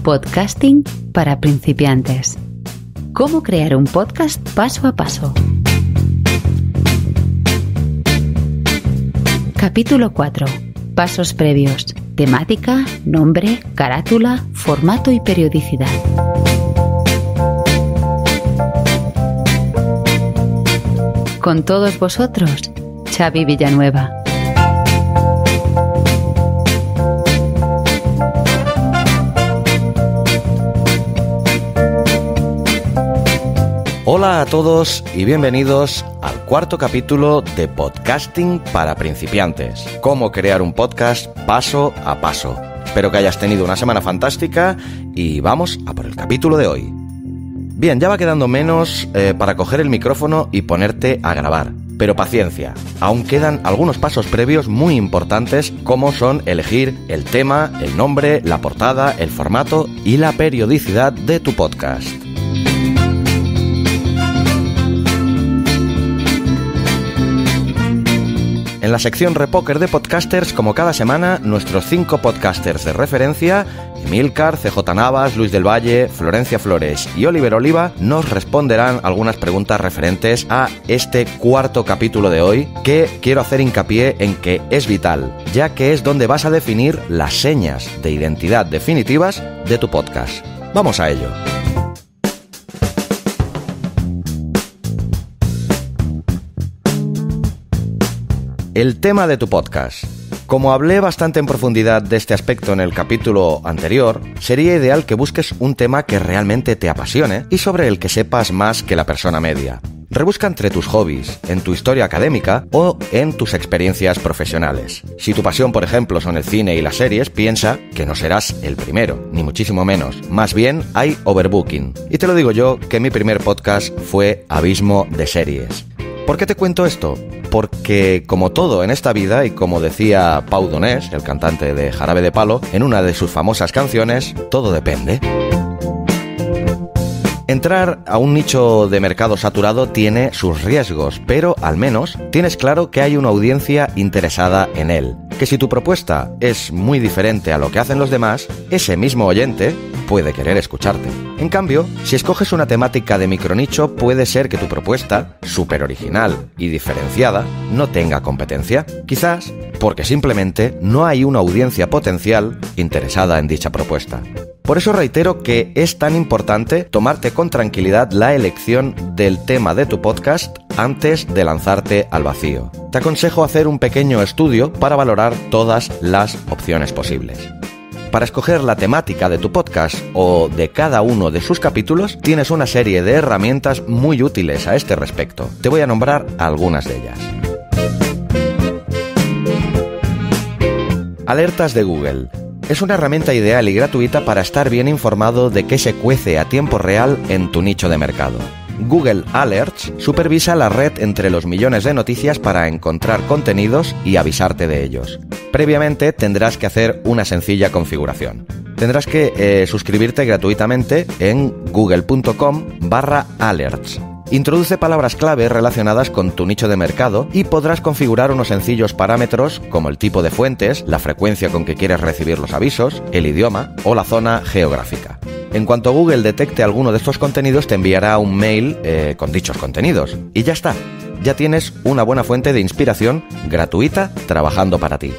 Podcasting para principiantes. ¿Cómo crear un podcast paso a paso? Capítulo 4. Pasos previos. Temática, nombre, carátula, formato y periodicidad. Con todos vosotros, Xavi Villanueva. Hola a todos y bienvenidos al cuarto capítulo de Podcasting para principiantes. Cómo crear un podcast paso a paso. Espero que hayas tenido una semana fantástica y vamos a por el capítulo de hoy. Bien, ya va quedando menos para coger el micrófono y ponerte a grabar. Pero paciencia, aún quedan algunos pasos previos muy importantes como son elegir el tema, el nombre, la portada, el formato y la periodicidad de tu podcast. En la sección Repóker de Podcasters, como cada semana, nuestros 5 podcasters de referencia, Emilcar, CJ Navas, Luis del Valle, Florencia Flores y Oliver Oliva, nos responderán algunas preguntas referentes a este cuarto capítulo de hoy, que quiero hacer hincapié en que es vital, ya que es donde vas a definir las señas de identidad definitivas de tu podcast. Vamos a ello. El tema de tu podcast. Como hablé bastante en profundidad de este aspecto en el capítulo anterior, sería ideal que busques un tema que realmente te apasione y sobre el que sepas más que la persona media. Rebusca entre tus hobbies, en tu historia académica o en tus experiencias profesionales. Si tu pasión, por ejemplo, son el cine y las series, piensa que no serás el primero, ni muchísimo menos. Más bien, hay overbooking. Y te lo digo yo, que mi primer podcast fue Abismo de Series. ¿Por qué te cuento esto? Porque, como todo en esta vida, y como decía Pau Donés, el cantante de Jarabe de Palo, en una de sus famosas canciones, todo depende. Entrar a un nicho de mercado saturado tiene sus riesgos, pero al menos tienes claro que hay una audiencia interesada en él. Que si tu propuesta es muy diferente a lo que hacen los demás, ese mismo oyente puede querer escucharte. En cambio, si escoges una temática de micronicho, puede ser que tu propuesta, súper original y diferenciada, no tenga competencia. Quizás porque simplemente no hay una audiencia potencial interesada en dicha propuesta. Por eso reitero que es tan importante tomarte con tranquilidad la elección del tema de tu podcast antes de lanzarte al vacío. Te aconsejo hacer un pequeño estudio para valorar todas las opciones posibles. Para escoger la temática de tu podcast o de cada uno de sus capítulos, tienes una serie de herramientas muy útiles a este respecto. Te voy a nombrar algunas de ellas. Alertas de Google. Es una herramienta ideal y gratuita para estar bien informado de qué se cuece a tiempo real en tu nicho de mercado. Google Alerts supervisa la red entre los millones de noticias para encontrar contenidos y avisarte de ellos. Previamente tendrás que hacer una sencilla configuración. Tendrás que suscribirte gratuitamente en google.com/alerts. Introduce palabras clave relacionadas con tu nicho de mercado y podrás configurar unos sencillos parámetros como el tipo de fuentes, la frecuencia con que quieres recibir los avisos, el idioma o la zona geográfica. En cuanto Google detecte alguno de estos contenidos, te enviará un mail con dichos contenidos. Y ya está, ya tienes una buena fuente de inspiración gratuita trabajando para ti.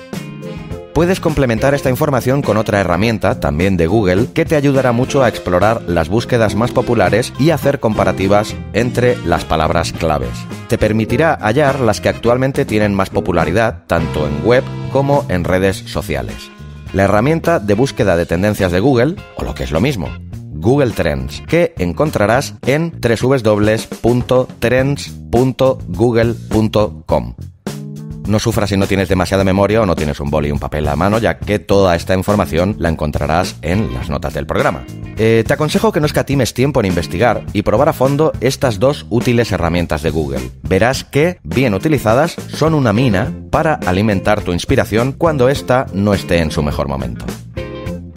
Puedes complementar esta información con otra herramienta, también de Google, que te ayudará mucho a explorar las búsquedas más populares y hacer comparativas entre las palabras claves. Te permitirá hallar las que actualmente tienen más popularidad, tanto en web como en redes sociales. La herramienta de búsqueda de tendencias de Google, o lo que es lo mismo, Google Trends, que encontrarás en www.trends.google.com. No sufras si no tienes demasiada memoria o no tienes un boli y un papel a mano, ya que toda esta información la encontrarás en las notas del programa. Te aconsejo que no escatimes tiempo en investigar y probar a fondo estas dos útiles herramientas de Google. Verás que, bien utilizadas, son una mina para alimentar tu inspiración cuando ésta no esté en su mejor momento.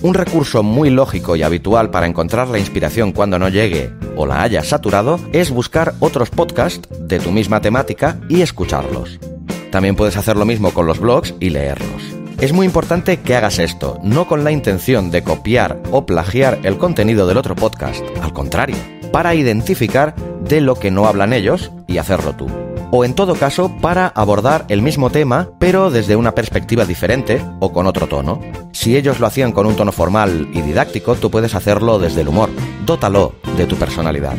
Un recurso muy lógico y habitual para encontrar la inspiración cuando no llegue o la hayas saturado es buscar otros podcasts de tu misma temática y escucharlos. También puedes hacer lo mismo con los blogs y leerlos. Es muy importante que hagas esto, no con la intención de copiar o plagiar el contenido del otro podcast, al contrario, para identificar de lo que no hablan ellos y hacerlo tú. O en todo caso, para abordar el mismo tema, pero desde una perspectiva diferente o con otro tono. Si ellos lo hacían con un tono formal y didáctico, tú puedes hacerlo desde el humor. Dótalo de tu personalidad.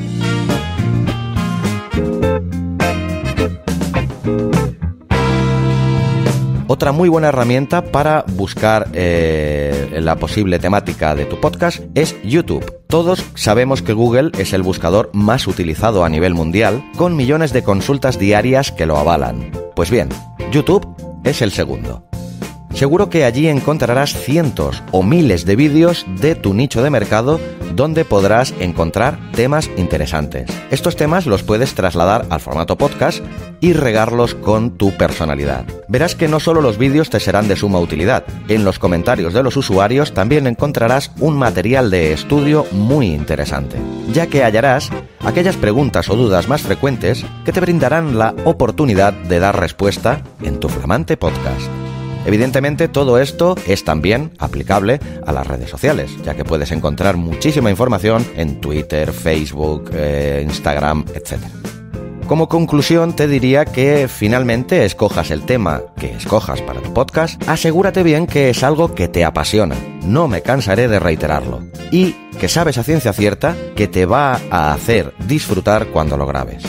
Otra muy buena herramienta para buscar la posible temática de tu podcast es YouTube. Todos sabemos que Google es el buscador más utilizado a nivel mundial, con millones de consultas diarias que lo avalan. Pues bien, YouTube es el segundo. Seguro que allí encontrarás cientos o miles de vídeos de tu nicho de mercado donde podrás encontrar temas interesantes. Estos temas los puedes trasladar al formato podcast y regarlos con tu personalidad. Verás que no solo los vídeos te serán de suma utilidad. En los comentarios de los usuarios también encontrarás un material de estudio muy interesante, ya que hallarás aquellas preguntas o dudas más frecuentes que te brindarán la oportunidad de dar respuesta en tu flamante podcast. Evidentemente, todo esto es también aplicable a las redes sociales, ya que puedes encontrar muchísima información en Twitter, Facebook, Instagram, etc. Como conclusión, te diría que finalmente escojas el tema que escojas para tu podcast, asegúrate bien que es algo que te apasiona, no me cansaré de reiterarlo, y que sabes a ciencia cierta que te va a hacer disfrutar cuando lo grabes.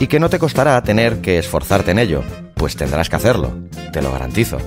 Y que no te costará tener que esforzarte en ello, pues tendrás que hacerlo, te lo garantizo.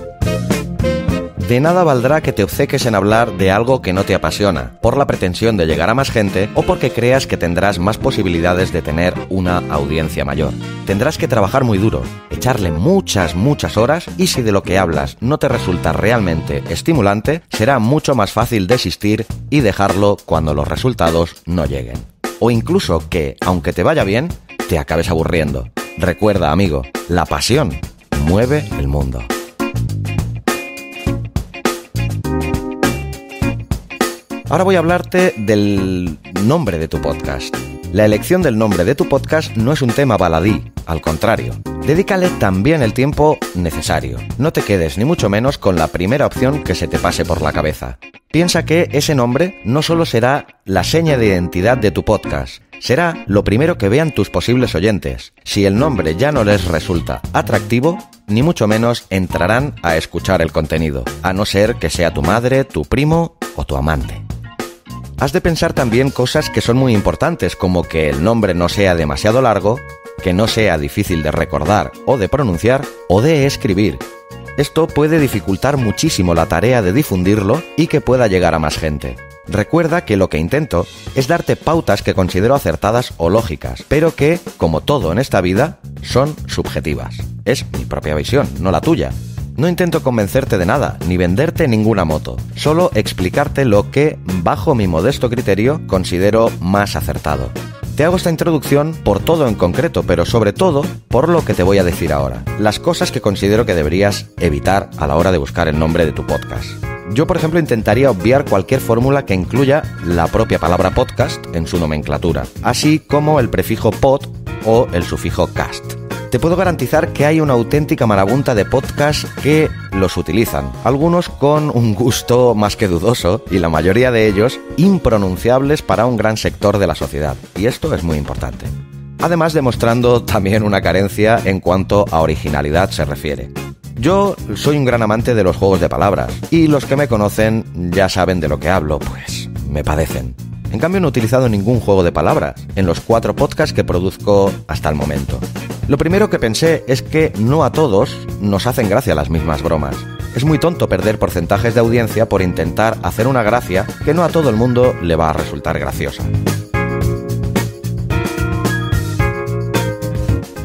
De nada valdrá que te obceques en hablar de algo que no te apasiona, por la pretensión de llegar a más gente o porque creas que tendrás más posibilidades de tener una audiencia mayor. Tendrás que trabajar muy duro, echarle muchas horas, y si de lo que hablas no te resulta realmente estimulante, será mucho más fácil desistir y dejarlo cuando los resultados no lleguen. O incluso que, aunque te vaya bien, te acabes aburriendo. Recuerda, amigo, la pasión mueve el mundo. Ahora voy a hablarte del nombre de tu podcast. La elección del nombre de tu podcast no es un tema baladí, al contrario. Dedícale también el tiempo necesario. No te quedes ni mucho menos con la primera opción que se te pase por la cabeza. Piensa que ese nombre no solo será la seña de identidad de tu podcast, será lo primero que vean tus posibles oyentes. Si el nombre ya no les resulta atractivo, ni mucho menos entrarán a escuchar el contenido, a no ser que sea tu madre, tu primo o tu amante. Has de pensar también cosas que son muy importantes, como que el nombre no sea demasiado largo, que no sea difícil de recordar o de pronunciar o de escribir. Esto puede dificultar muchísimo la tarea de difundirlo y que pueda llegar a más gente. Recuerda que lo que intento es darte pautas que considero acertadas o lógicas, pero que, como todo en esta vida, son subjetivas. Es mi propia visión, no la tuya. No intento convencerte de nada, ni venderte ninguna moto, solo explicarte lo que, bajo mi modesto criterio, considero más acertado. Te hago esta introducción por todo en concreto, pero sobre todo por lo que te voy a decir ahora, las cosas que considero que deberías evitar a la hora de buscar el nombre de tu podcast. Yo, por ejemplo, intentaría obviar cualquier fórmula que incluya la propia palabra podcast en su nomenclatura, así como el prefijo pod o el sufijo cast. Te puedo garantizar que hay una auténtica marabunta de podcasts que los utilizan, algunos con un gusto más que dudoso y la mayoría de ellos impronunciables para un gran sector de la sociedad, y esto es muy importante. Además, demostrando también una carencia en cuanto a originalidad se refiere. Yo soy un gran amante de los juegos de palabras, y los que me conocen ya saben de lo que hablo, pues me padecen. En cambio, no he utilizado ningún juego de palabras en los 4 podcasts que produzco hasta el momento. Lo primero que pensé es que no a todos nos hacen gracia las mismas bromas. Es muy tonto perder porcentajes de audiencia por intentar hacer una gracia que no a todo el mundo le va a resultar graciosa.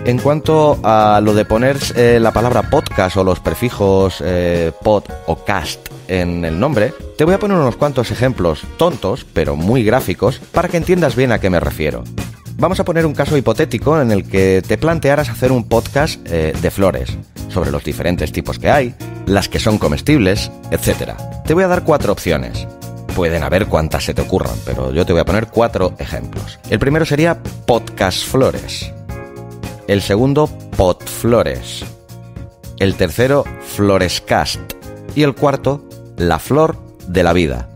En cuanto a lo de poner la palabra podcast o los prefijos pod o cast en el nombre, te voy a poner unos cuantos ejemplos tontos, pero muy gráficos, para que entiendas bien a qué me refiero. Vamos a poner un caso hipotético en el que te plantearas hacer un podcast de flores, sobre los diferentes tipos que hay, las que son comestibles, etc. Te voy a dar 4 opciones. Pueden haber cuantas se te ocurran, pero yo te voy a poner 4 ejemplos. El primero sería podcast flores. El segundo, podflores. El tercero, florescast. Y el cuarto, la flor de la vida.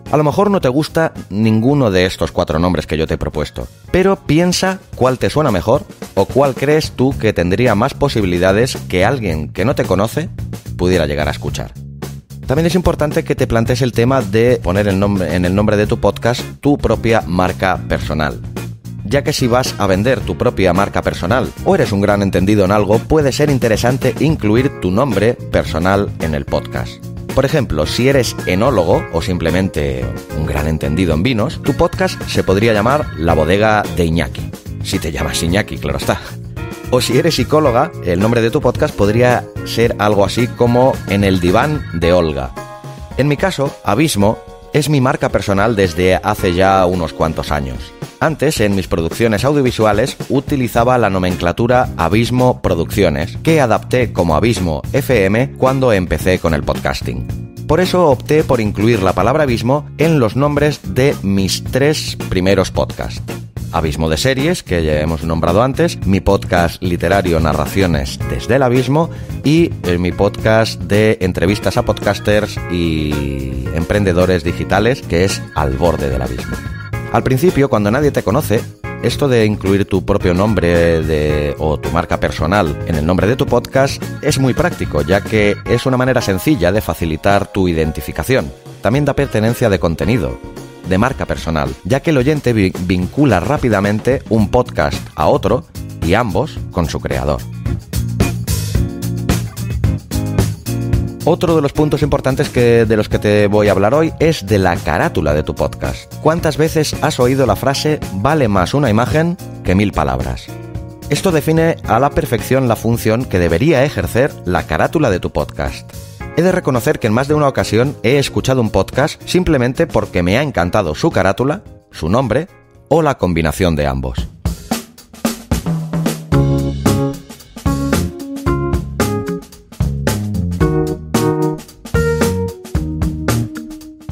A lo mejor no te gusta ninguno de estos 4 nombres que yo te he propuesto, pero piensa cuál te suena mejor o cuál crees tú que tendría más posibilidades que alguien que no te conoce pudiera llegar a escuchar. También es importante que te plantees el tema de poner en el nombre de tu podcast tu propia marca personal, ya que si vas a vender tu propia marca personal o eres un gran entendido en algo, puede ser interesante incluir tu nombre personal en el podcast. Por ejemplo, si eres enólogo o simplemente un gran entendido en vinos, tu podcast se podría llamar La Bodega de Iñaki. Si te llamas Iñaki, claro está. O si eres psicóloga, el nombre de tu podcast podría ser algo así como En el diván de Olga. En mi caso, Abismo es mi marca personal desde hace ya unos cuantos años. Antes, en mis producciones audiovisuales, utilizaba la nomenclatura Abismo Producciones, que adapté como Abismo FM cuando empecé con el podcasting. Por eso opté por incluir la palabra abismo en los nombres de mis 3 primeros podcasts. Abismo de Series, que ya hemos nombrado antes, mi podcast literario Narraciones desde el Abismo y mi podcast de entrevistas a podcasters y emprendedores digitales, que es Al Borde del Abismo. Al principio, cuando nadie te conoce, esto de incluir tu propio nombre o tu marca personal en el nombre de tu podcast es muy práctico, ya que es una manera sencilla de facilitar tu identificación. También da pertenencia de contenido, de marca personal, ya que el oyente vincula rápidamente un podcast a otro y ambos con su creador. Otro de los puntos importantes de los que te voy a hablar hoy es de la carátula de tu podcast. ¿Cuántas veces has oído la frase "vale más una imagen que 1000 palabras"? Esto define a la perfección la función que debería ejercer la carátula de tu podcast. He de reconocer que en más de una ocasión he escuchado un podcast simplemente porque me ha encantado su carátula, su nombre o la combinación de ambos.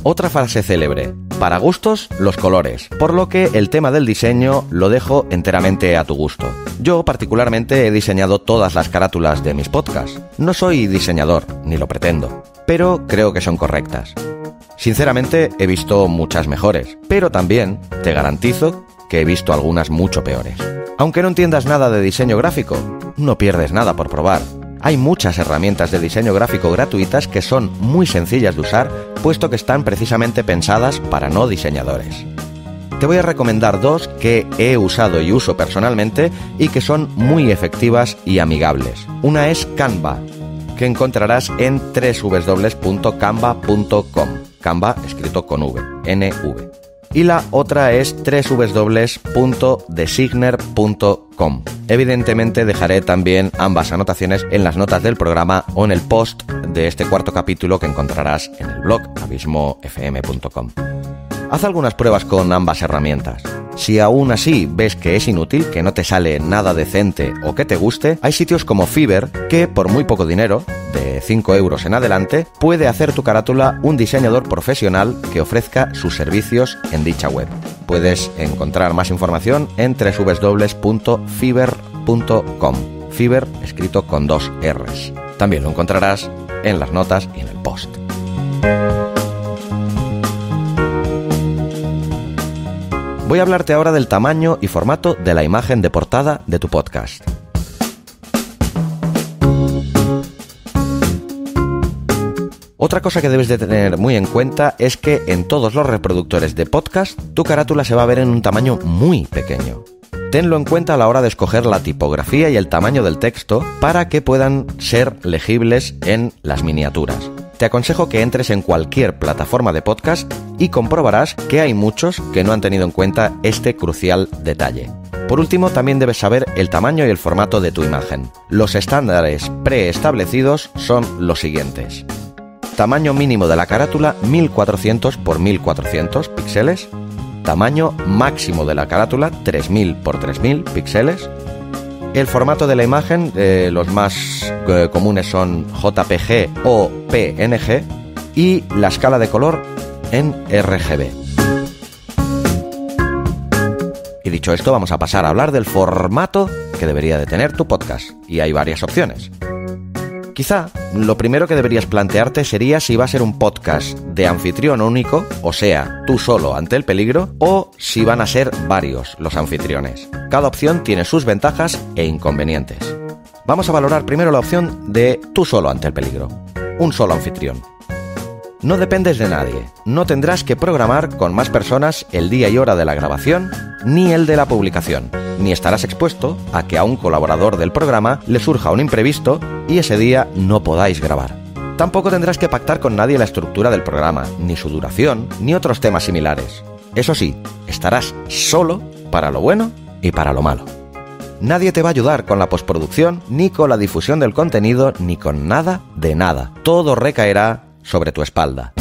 Otra frase célebre: para gustos, los colores, por lo que el tema del diseño lo dejo enteramente a tu gusto. Yo particularmente he diseñado todas las carátulas de mis podcasts. No soy diseñador, ni lo pretendo, pero creo que son correctas. Sinceramente he visto muchas mejores, pero también te garantizo que he visto algunas mucho peores. Aunque no entiendas nada de diseño gráfico, no pierdes nada por probar. Hay muchas herramientas de diseño gráfico gratuitas que son muy sencillas de usar, puesto que están precisamente pensadas para no diseñadores. Te voy a recomendar 2 que he usado y uso personalmente y que son muy efectivas y amigables. Una es Canva, que encontrarás en www.canva.com. Canva escrito con V, N-V. Y la otra es www.designer.com. Evidentemente dejaré también ambas anotaciones en las notas del programa o en el post de este 4º capítulo que encontrarás en el blog abismofm.com. Haz algunas pruebas con ambas herramientas. Si aún así ves que es inútil, que no te sale nada decente o que te guste, hay sitios como Fiverr que por muy poco dinero, de 5 euros en adelante, puede hacer tu carátula un diseñador profesional que ofrezca sus servicios en dicha web. Puedes encontrar más información en www.fiverr.com. Fiverr escrito con 2 R's. También lo encontrarás en las notas y en el post. Voy a hablarte ahora del tamaño y formato de la imagen de portada de tu podcast. Otra cosa que debes de tener muy en cuenta es que en todos los reproductores de podcast tu carátula se va a ver en un tamaño muy pequeño. Tenlo en cuenta a la hora de escoger la tipografía y el tamaño del texto para que puedan ser legibles en las miniaturas. Te aconsejo que entres en cualquier plataforma de podcast y comprobarás que hay muchos que no han tenido en cuenta este crucial detalle. Por último, también debes saber el tamaño y el formato de tu imagen. Los estándares preestablecidos son los siguientes: tamaño mínimo de la carátula 1400 x 1400 píxeles, tamaño máximo de la carátula 3000 x 3000 píxeles. El formato de la imagen, los más comunes son JPG o PNG, y la escala de color en RGB. Y dicho esto, vamos a pasar a hablar del formato que debería de tener tu podcast, y hay varias opciones. Quizá lo primero que deberías plantearte sería si va a ser un podcast de anfitrión único, o sea, tú solo ante el peligro, o si van a ser varios los anfitriones. Cada opción tiene sus ventajas e inconvenientes. Vamos a valorar primero la opción de tú solo ante el peligro. Un solo anfitrión. No dependes de nadie, no tendrás que programar con más personas el día y hora de la grabación, ni el de la publicación, ni estarás expuesto a que a un colaborador del programa le surja un imprevisto y ese día no podáis grabar. Tampoco tendrás que pactar con nadie la estructura del programa, ni su duración, ni otros temas similares. Eso sí, estarás solo para lo bueno y para lo malo. Nadie te va a ayudar con la postproducción, ni con la difusión del contenido, ni con nada de nada. Todo recaerá sobre tu espalda.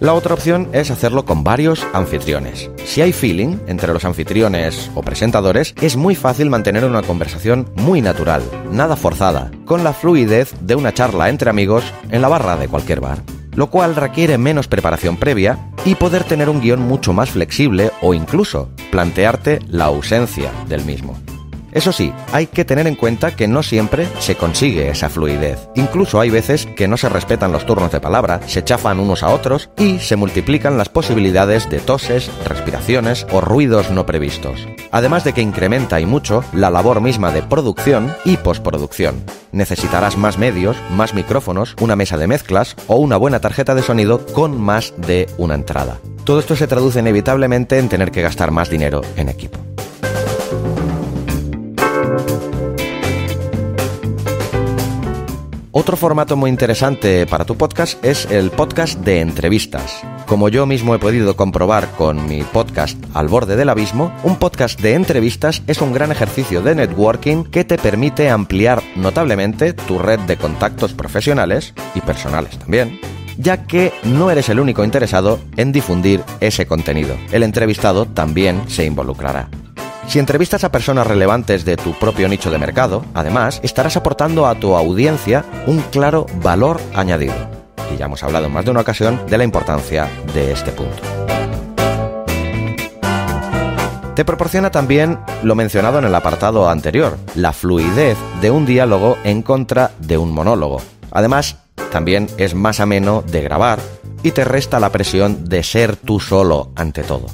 La otra opción es hacerlo con varios anfitriones. Si hay feeling entre los anfitriones o presentadores, es muy fácil mantener una conversación muy natural, nada forzada, con la fluidez de una charla entre amigos en la barra de cualquier bar, lo cual requiere menos preparación previa y poder tener un guión mucho más flexible o incluso plantearte la ausencia del mismo. Eso sí, hay que tener en cuenta que no siempre se consigue esa fluidez. Incluso hay veces que no se respetan los turnos de palabra, se chafan unos a otros y se multiplican las posibilidades de toses, respiraciones o ruidos no previstos. Además de que incrementa y mucho la labor misma de producción y postproducción. Necesitarás más medios, más micrófonos, una mesa de mezclas o una buena tarjeta de sonido con más de una entrada. Todo esto se traduce inevitablemente en tener que gastar más dinero en equipo. Otro formato muy interesante para tu podcast es el podcast de entrevistas. Como yo mismo he podido comprobar con mi podcast Al Borde del Abismo, un podcast de entrevistas es un gran ejercicio de networking que te permite ampliar notablemente tu red de contactos profesionales y personales también, ya que no eres el único interesado en difundir ese contenido. El entrevistado también se involucrará. Si entrevistas a personas relevantes de tu propio nicho de mercado, además, estarás aportando a tu audiencia un claro valor añadido. Y ya hemos hablado en más de una ocasión de la importancia de este punto. Te proporciona también lo mencionado en el apartado anterior, la fluidez de un diálogo en contra de un monólogo. Además, también es más ameno de grabar y te resta la presión de ser tú solo ante todo.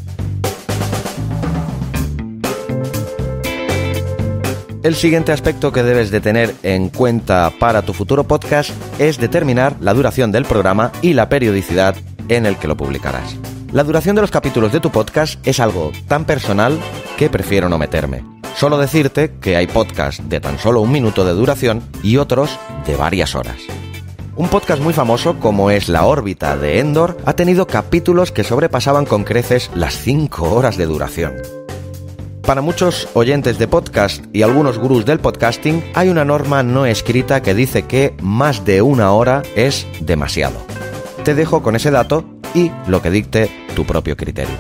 El siguiente aspecto que debes de tener en cuenta para tu futuro podcast es determinar la duración del programa y la periodicidad en el que lo publicarás. La duración de los capítulos de tu podcast es algo tan personal que prefiero no meterme. Solo decirte que hay podcasts de tan solo 1 minuto de duración y otros de varias horas. Un podcast muy famoso como es La órbita de Endor ha tenido capítulos que sobrepasaban con creces las 5 horas de duración. Para muchos oyentes de podcast y algunos gurús del podcasting, hay una norma no escrita que dice que más de 1 hora es demasiado. Te dejo con ese dato y lo que dicte tu propio criterio.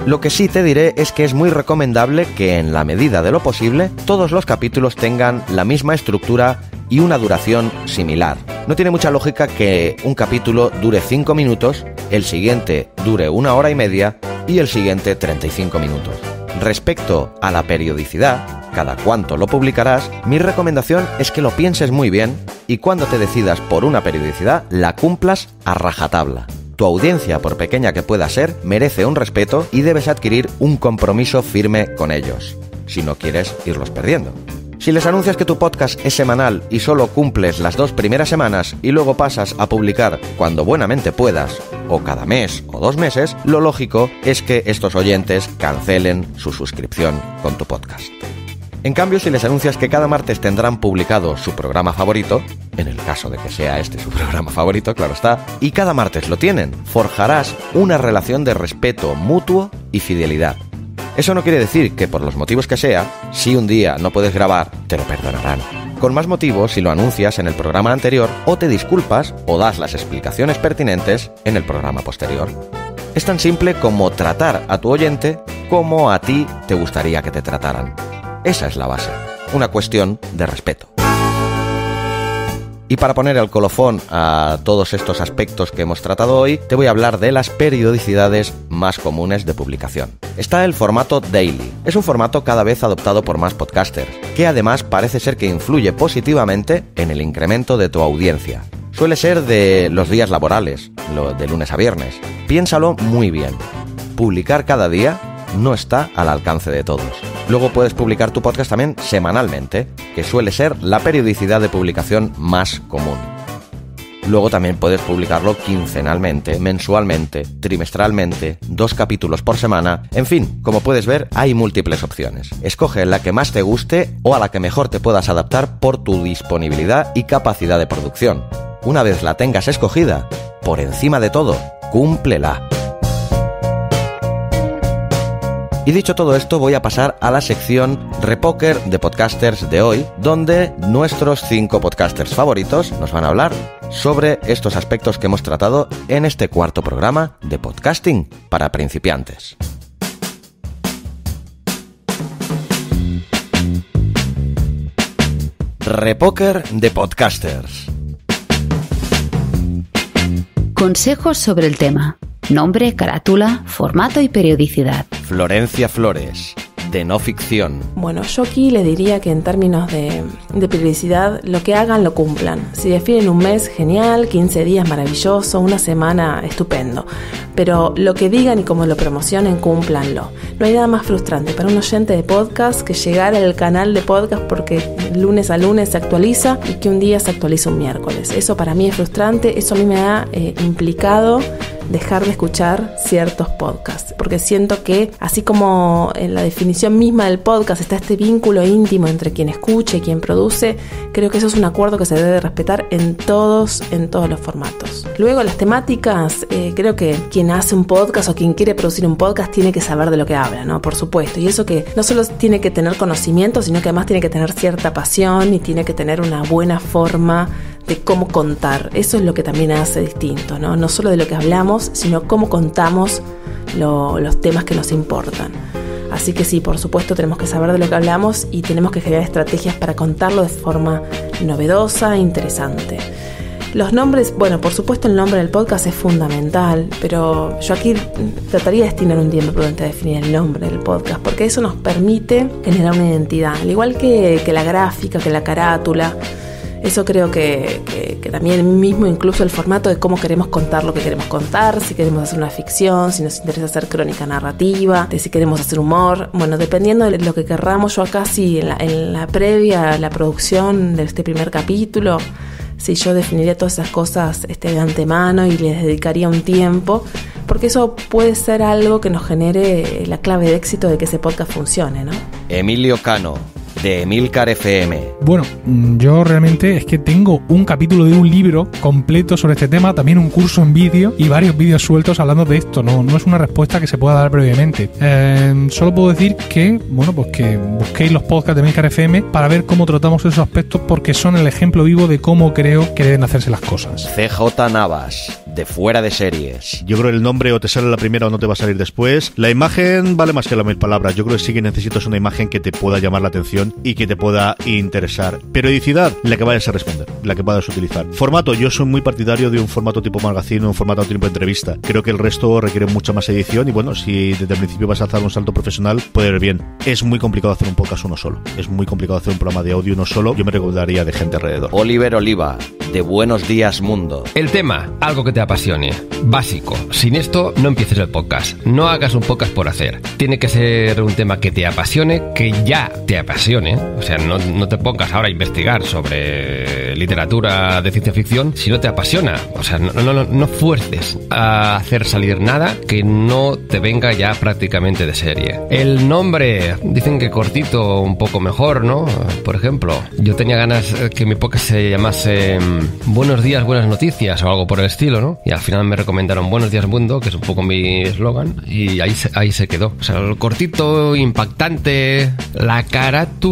Lo que sí te diré es que es muy recomendable que, en la medida de lo posible, todos los capítulos tengan la misma estructura y una duración similar. No tiene mucha lógica que un capítulo dure 5 minutos, el siguiente dure 1 hora y media y el siguiente 35 minutos. Respecto a la periodicidad, cada cuánto lo publicarás, mi recomendación es que lo pienses muy bien y cuando te decidas por una periodicidad, la cumplas a rajatabla. Tu audiencia, por pequeña que pueda ser, merece un respeto y debes adquirir un compromiso firme con ellos, si no quieres irlos perdiendo. Si les anuncias que tu podcast es semanal y solo cumples las 2 primeras semanas y luego pasas a publicar cuando buenamente puedas, o cada mes o 2 meses, lo lógico es que estos oyentes cancelen su suscripción con tu podcast. En cambio, si les anuncias que cada martes tendrán publicado su programa favorito, en el caso de que sea este su programa favorito, claro está, y cada martes lo tienen, forjarás una relación de respeto mutuo y fidelidad. Eso no quiere decir que por los motivos que sea, si un día no puedes grabar, te lo perdonarán. Con más motivo si lo anuncias en el programa anterior o te disculpas o das las explicaciones pertinentes en el programa posterior. Es tan simple como tratar a tu oyente como a ti te gustaría que te trataran. Esa es la base, una cuestión de respeto. Y para poner el colofón a todos estos aspectos que hemos tratado hoy, te voy a hablar de las periodicidades más comunes de publicación. Está el formato daily. Es un formato cada vez adoptado por más podcasters, que además parece ser que influye positivamente en el incremento de tu audiencia. Suele ser de los días laborales, de lunes a viernes. Piénsalo muy bien. Publicar cada día no está al alcance de todos. Luego puedes publicar tu podcast también semanalmente, que suele ser la periodicidad de publicación más común. Luego también puedes publicarlo quincenalmente, mensualmente, trimestralmente, 2 capítulos por semana. En fin, como puedes ver, hay múltiples opciones. Escoge la que más te guste o a la que mejor te puedas adaptar por tu disponibilidad y capacidad de producción. Una vez la tengas escogida, por encima de todo, cúmplela. Y dicho todo esto, voy a pasar a la sección Repóker de Podcasters de hoy, donde nuestros 5 podcasters favoritos nos van a hablar sobre estos aspectos que hemos tratado en este cuarto programa de podcasting para principiantes. Repóker de Podcasters. Consejos sobre el tema. Nombre, carátula, formato y periodicidad. Florencia Flores, de No Ficción. Bueno, yo aquí le diría que en términos de periodicidad, lo que hagan lo cumplan. Si definen un mes, genial, 15 días, maravilloso, una semana, estupendo. Pero lo que digan y como lo promocionen, cúmplanlo. No hay nada más frustrante para un oyente de podcast que llegar al canal de podcast porque lunes a lunes se actualiza y que un día se actualiza un miércoles. Eso para mí es frustrante, eso a mí me ha implicado dejar de escuchar ciertos podcasts, porque siento que así como en la definición misma del podcast está este vínculo íntimo entre quien escucha y quien produce, creo que eso es un acuerdo que se debe respetar en todos los formatos. Luego las temáticas, creo que quien hace un podcast o quien quiere producir un podcast tiene que saber de lo que habla, ¿no? Por supuesto, y eso que no solo tiene que tener conocimiento, sino que además tiene que tener cierta pasión y tiene que tener una buena forma de cómo contar. Eso es lo que también hace distinto, ¿no? No solo de lo que hablamos, sino cómo contamos los temas que nos importan. Así que sí, por supuesto tenemos que saber de lo que hablamos y tenemos que generar estrategias para contarlo de forma novedosa e interesante. Los nombres, bueno, por supuesto el nombre del podcast es fundamental, pero yo aquí trataría de destinar un tiempo prudente a definir el nombre del podcast, porque eso nos permite generar una identidad, al igual que la gráfica, que la carátula. Eso creo que también mismo incluso el formato de cómo queremos contar lo que queremos contar, si queremos hacer una ficción, si nos interesa hacer crónica narrativa, de si queremos hacer humor. Bueno, dependiendo de lo que querramos, yo acá sí, en la previa a la producción de este primer capítulo, sí, yo definiría todas esas cosas de antemano y les dedicaría un tiempo, porque eso puede ser algo que nos genere la clave de éxito de que ese podcast funcione, ¿no? Emilio Cano, de Emilcar FM. Bueno, yo realmente es que tengo un capítulo de un libro completo sobre este tema, también un curso en vídeo y varios vídeos sueltos hablando de esto. No es una respuesta que se pueda dar previamente. Solo puedo decir que, bueno, pues que busquéis los podcasts de Emilcar FM para ver cómo tratamos esos aspectos, porque son el ejemplo vivo de cómo creo que deben hacerse las cosas. CJ Navas, de Fuera de Series. Yo creo que el nombre o te sale la primera o no te va a salir después. La imagen vale más que las 1000 palabras. Yo creo que sí que necesitas una imagen que te pueda llamar la atención y que te pueda interesar. Periodicidad, la que vayas a responder, la que puedas utilizar. Formato, yo soy muy partidario de un formato tipo magazine, un formato tipo entrevista. Creo que el resto requiere mucha más edición y bueno, si desde el principio vas a hacer un salto profesional, puede ir bien. Es muy complicado hacer un podcast uno solo. Es muy complicado hacer un programa de audio uno solo. Yo me recomendaría de gente alrededor. Oliver Oliva, de Buenos Días Mundo. El tema, algo que te apasione. Básico. Sin esto, no empieces el podcast. No hagas un podcast por hacer. Tiene que ser un tema que te apasione, que ya te apasione. O sea, no te pongas ahora a investigar sobre literatura de ciencia ficción si no te apasiona. O sea, no fuerces a hacer salir nada que no te venga ya prácticamente de serie. El nombre, dicen que cortito un poco mejor, ¿no? Por ejemplo, yo tenía ganas que mi podcast se llamase Buenos días, buenas noticias o algo por el estilo, ¿no? Y al final me recomendaron Buenos días Mundo, que es un poco mi eslogan, y ahí se quedó. O sea, el cortito, impactante, la carátula.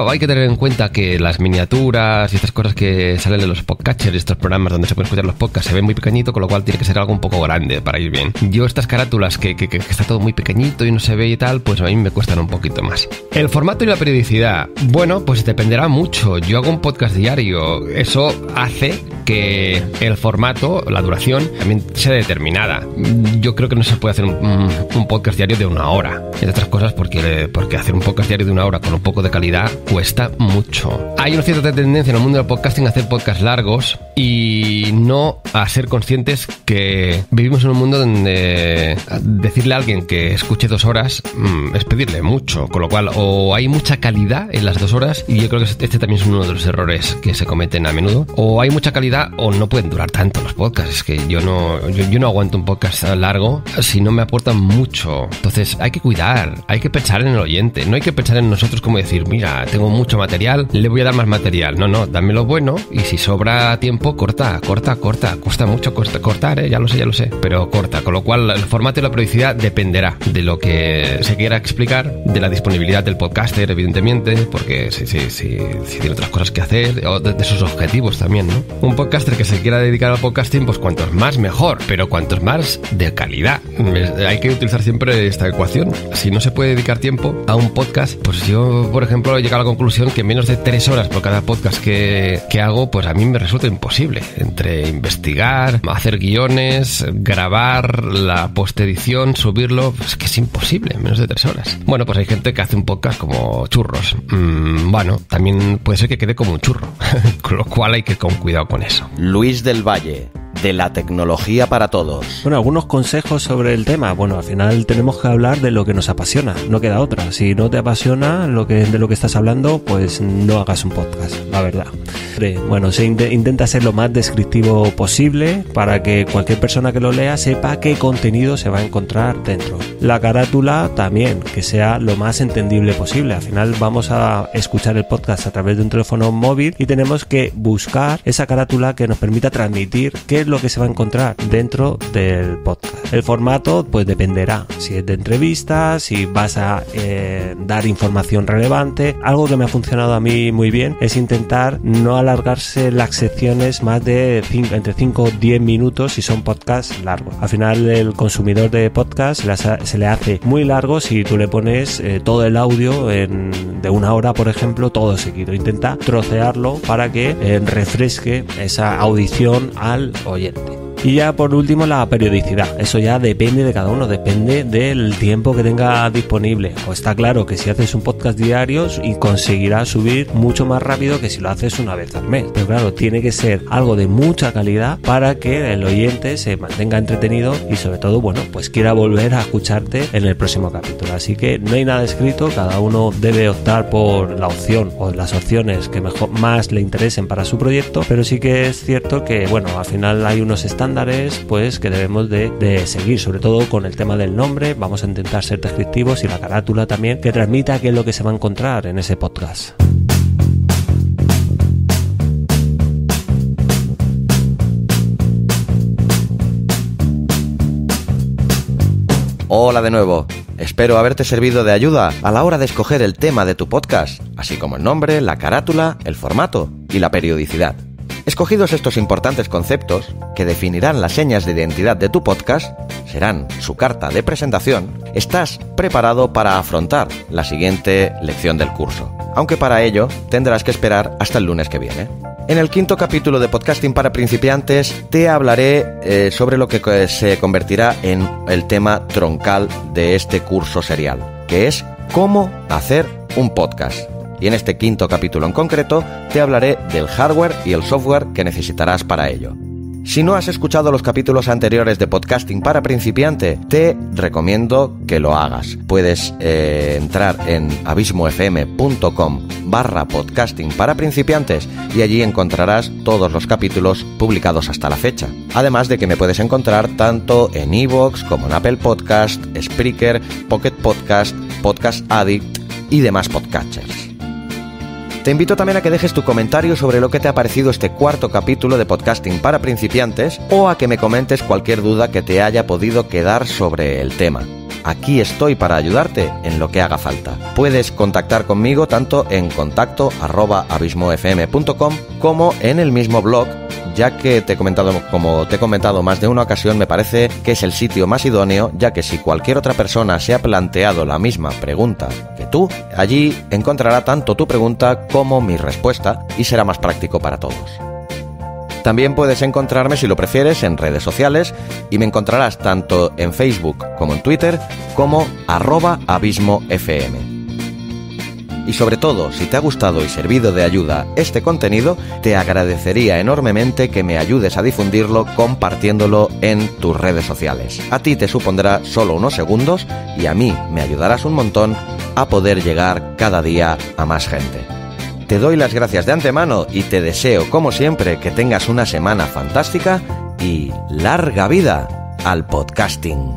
Hay que tener en cuenta que las miniaturas y estas cosas que salen de los podcatchers, estos programas donde se pueden escuchar los podcasts, se ven muy pequeñito, con lo cual tiene que ser algo un poco grande para ir bien. Yo estas carátulas que está todo muy pequeñito y no se ve y tal, pues a mí me cuestan un poquito más. El formato y la periodicidad, bueno, pues dependerá mucho. Yo hago un podcast diario, eso hace que el formato, la duración, también sea determinada. Yo creo que no se puede hacer un podcast diario de 1 hora, entre otras cosas porque hacer un podcast diario de 1 hora con un poco de calidad cuesta mucho. Hay una cierta tendencia en el mundo del podcasting a hacer podcasts largos y no a ser conscientes que vivimos en un mundo donde decirle a alguien que escuche 2 horas es pedirle mucho, con lo cual o hay mucha calidad en las 2 horas, y yo creo que este también es uno de los errores que se cometen a menudo, o hay mucha calidad o no pueden durar tanto los podcasts. Es que yo no aguanto un podcast largo si no me aportan mucho. Entonces hay que cuidar, hay que pensar en el oyente, no hay que pensar en nosotros como decir, mira, tengo mucho material, le voy a dar más material. No, dame lo bueno, y si sobra tiempo, corta. Cuesta mucho cortar, ya lo sé, pero corta. Con lo cual el formato y la periodicidad dependerá de lo que se quiera explicar, de la disponibilidad del podcaster, evidentemente, porque si tiene otras cosas que hacer, o de sus objetivos también, ¿no? Un podcaster que se quiera dedicar al podcasting, pues cuantos más mejor, pero cuantos más de calidad. Hay que utilizar siempre esta ecuación. Si no se puede dedicar tiempo a un podcast, pues yo, por ejemplo, he llegado a la conclusión que menos de 3 horas por cada podcast que hago, pues a mí me resulta imposible. Entre investigar, hacer guiones, grabar, la postedición, subirlo, pues que es imposible, menos de 3 horas. Bueno, pues hay gente que hace un podcast como churros. Bueno, también puede ser que quede como un churro, con lo cual hay que ir con cuidado con eso. Luis del Valle, de la tecnología para todos. Bueno, algunos consejos sobre el tema. Bueno, al final tenemos que hablar de lo que nos apasiona, no queda otra. Si no te apasiona de lo que estás hablando, pues no hagas un podcast, la verdad. Bueno, intenta ser lo más descriptivo posible para que cualquier persona que lo lea sepa qué contenido se va a encontrar dentro. La carátula también, que sea lo más entendible posible. Al final vamos a escuchar el podcast a través de un teléfono móvil y tenemos que buscar esa carátula que nos permita transmitir qué es lo que se va a encontrar dentro del podcast. El formato pues dependerá, si es de entrevistas, si vas a dar información relevante. Algo que me ha funcionado a mí muy bien es intentar no alargarse las secciones más de entre 5 o 10 minutos si son podcasts largos. Al final el consumidor de podcast se le hace muy largo si tú le pones todo el audio de 1 hora, por ejemplo, todo seguido. Intenta trocearlo para que refresque esa audición al oyente. Y ya por último la periodicidad, eso ya depende de cada uno, depende del tiempo que tenga disponible. O está claro que si haces un podcast diario y conseguirás subir mucho más rápido que si lo haces una vez al mes, pero claro, tiene que ser algo de mucha calidad para que el oyente se mantenga entretenido y sobre todo, bueno, pues quiera volver a escucharte en el próximo capítulo. Así que no hay nada escrito, cada uno debe optar por la opción o las opciones que más le interesen para su proyecto, pero sí que es cierto que, bueno, al final hay unos estándares pues que debemos de seguir, sobre todo con el tema del nombre. Vamos a intentar ser descriptivos, y la carátula también, que transmita qué es lo que se va a encontrar en ese podcast. Hola de nuevo. Espero haberte servido de ayuda a la hora de escoger el tema de tu podcast, así como el nombre, la carátula, el formato y la periodicidad. Escogidos estos importantes conceptos, que definirán las señas de identidad de tu podcast, serán su carta de presentación, estás preparado para afrontar la siguiente lección del curso, aunque para ello tendrás que esperar hasta el lunes que viene. En el 5º capítulo de Podcasting para Principiantes te hablaré sobre lo que se convertirá en el tema troncal de este curso serial, que es cómo hacer un podcast. Y en este 5º capítulo en concreto te hablaré del hardware y el software que necesitarás para ello. Si no has escuchado los capítulos anteriores de Podcasting para Principiante, te recomiendo que lo hagas. Puedes entrar en abismofm.com/podcasting para principiantes y allí encontrarás todos los capítulos publicados hasta la fecha. Además de que me puedes encontrar tanto en iVoox como en Apple Podcast, Spreaker, Pocket Podcast, Podcast Addict y demás podcatchers. Te invito también a que dejes tu comentario sobre lo que te ha parecido este 4º capítulo de Podcasting para Principiantes, o a que me comentes cualquier duda que te haya podido quedar sobre el tema. Aquí estoy para ayudarte en lo que haga falta. Puedes contactar conmigo tanto en contacto@abismofm.com como en el mismo blog, ya que como te he comentado más de una ocasión, me parece que es el sitio más idóneo, ya que si cualquier otra persona se ha planteado la misma pregunta que tú, allí encontrará tanto tu pregunta como mi respuesta y será más práctico para todos. También puedes encontrarme, si lo prefieres, en redes sociales y me encontrarás tanto en Facebook como en Twitter como @abismofm. Y sobre todo, si te ha gustado y servido de ayuda este contenido, te agradecería enormemente que me ayudes a difundirlo compartiéndolo en tus redes sociales. A ti te supondrá solo unos segundos y a mí me ayudarás un montón a poder llegar cada día a más gente. Te doy las gracias de antemano y te deseo, como siempre, que tengas una semana fantástica y larga vida al podcasting.